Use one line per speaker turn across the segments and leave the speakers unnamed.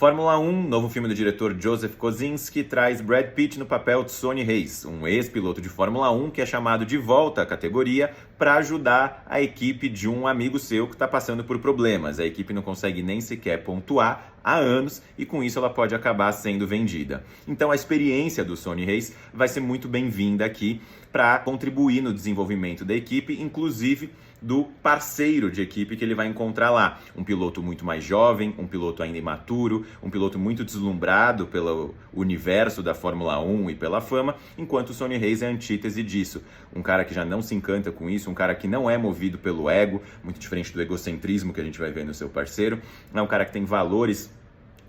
Fórmula 1, novo filme do diretor Joseph Kosinski, traz Brad Pitt no papel de Sonny Hayes, um ex-piloto de Fórmula 1 que é chamado de volta à categoria para ajudar a equipe de um amigo seu que está passando por problemas. A equipe não consegue nem sequer pontuar há anos e com isso ela pode acabar sendo vendida. Então a experiência do Sonny Hayes vai ser muito bem-vinda aqui para contribuir no desenvolvimento da equipe, inclusive do parceiro de equipe que ele vai encontrar lá. Um piloto muito mais jovem, um piloto ainda imaturo, um piloto muito deslumbrado pelo universo da Fórmula 1 e pela fama, enquanto o Sonny Hayes é a antítese disso. Um cara que já não se encanta com isso, um cara que não é movido pelo ego, muito diferente do egocentrismo que a gente vai ver no seu parceiro. É um cara que tem valores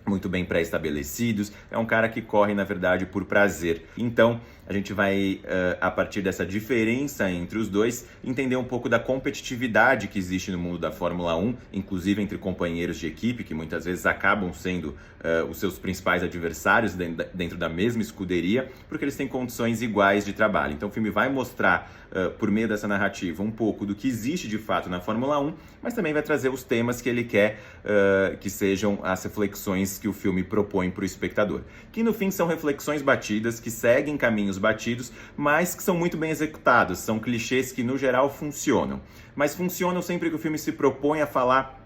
muito bem pré-estabelecidos, é um cara que corre, na verdade, por prazer. Então, a gente vai, a partir dessa diferença entre os dois, entender um pouco da competitividade que existe no mundo da Fórmula 1, inclusive entre companheiros de equipe, que muitas vezes acabam sendo os seus principais adversários dentro da mesma escuderia, porque eles têm condições iguais de trabalho. Então, o filme vai mostrar, por meio dessa narrativa, um pouco do que existe de fato na Fórmula 1, mas também vai trazer os temas que ele quer que sejam as reflexões que o filme propõe para o espectador. Que no fim são reflexões batidas, que seguem caminhos batidos, mas que são muito bem executados. São clichês que no geral funcionam. Mas funcionam sempre que o filme se propõe a falar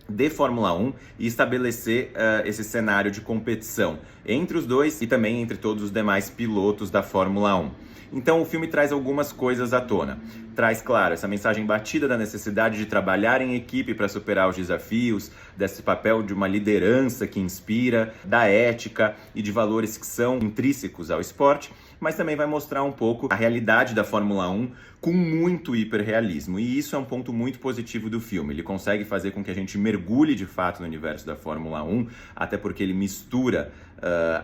de Fórmula 1 e estabelecer esse cenário de competição entre os dois e também entre todos os demais pilotos da Fórmula 1. Então o filme traz algumas coisas à tona. Traz, claro, essa mensagem batida da necessidade de trabalhar em equipe para superar os desafios, desse papel de uma liderança que inspira, da ética e de valores que são intrínsecos ao esporte, mas também vai mostrar um pouco a realidade da Fórmula 1 com muito hiperrealismo. E isso é um ponto muito positivo do filme. Ele consegue fazer com que a gente mergulhe de fato no universo da Fórmula 1, até porque ele mistura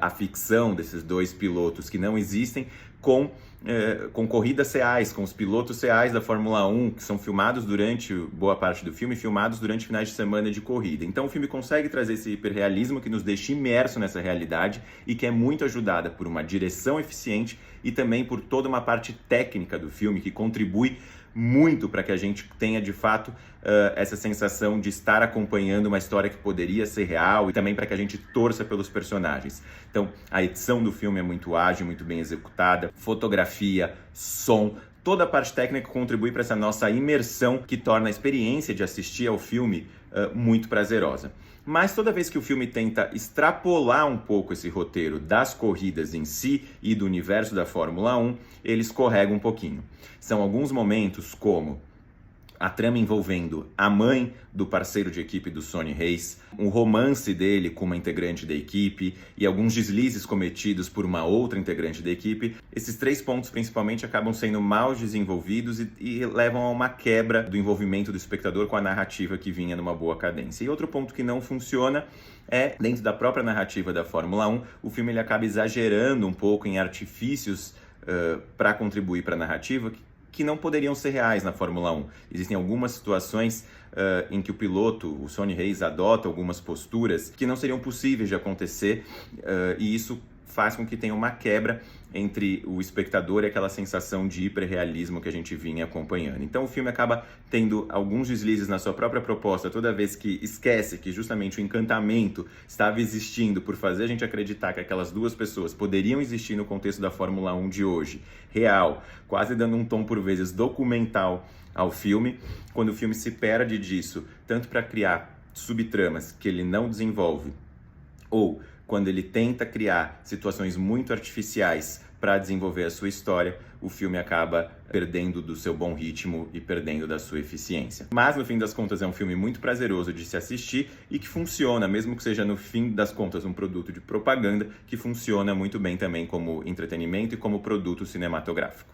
a ficção desses dois pilotos que não existem com corridas reais, com os pilotos reais da Fórmula 1, que são filmados durante boa parte do filme, filmados durante finais de semana de corrida. Então o filme consegue trazer esse hiperrealismo que nos deixa imerso nessa realidade e que é muito ajudada por uma direção eficiente e também por toda uma parte técnica do filme que contribui muito para que a gente tenha de fato essa sensação de estar acompanhando uma história que poderia ser real e também para que a gente torça pelos personagens. Então, a edição do filme é muito ágil, muito bem executada, fotografia, som, toda a parte técnica contribui para essa nossa imersão que torna a experiência de assistir ao filme muito prazerosa. Mas toda vez que o filme tenta extrapolar um pouco esse roteiro das corridas em si e do universo da Fórmula 1, ele escorrega um pouquinho. São alguns momentos como a trama envolvendo a mãe do parceiro de equipe do Sonny Hayes, um romance dele com uma integrante da equipe e alguns deslizes cometidos por uma outra integrante da equipe. Esses três pontos principalmente acabam sendo mal desenvolvidos e levam a uma quebra do envolvimento do espectador com a narrativa que vinha numa boa cadência. E outro ponto que não funciona é, dentro da própria narrativa da Fórmula 1, o filme ele acaba exagerando um pouco em artifícios para contribuir para a narrativa que não poderiam ser reais na Fórmula 1. Existem algumas situações em que o piloto, o Sonny Hayes, adota algumas posturas que não seriam possíveis de acontecer e isso faz com que tenha uma quebra entre o espectador e aquela sensação de hiperrealismo que a gente vinha acompanhando. Então o filme acaba tendo alguns deslizes na sua própria proposta toda vez que esquece que justamente o encantamento estava existindo por fazer a gente acreditar que aquelas duas pessoas poderiam existir no contexto da Fórmula 1 de hoje, real, quase dando um tom por vezes documental ao filme, quando o filme se perde disso, tanto para criar subtramas que ele não desenvolve, ou quando ele tenta criar situações muito artificiais para desenvolver a sua história, o filme acaba perdendo do seu bom ritmo e perdendo da sua eficiência. Mas, no fim das contas, é um filme muito prazeroso de se assistir e que funciona, mesmo que seja, no fim das contas, um produto de propaganda, que funciona muito bem também como entretenimento e como produto cinematográfico.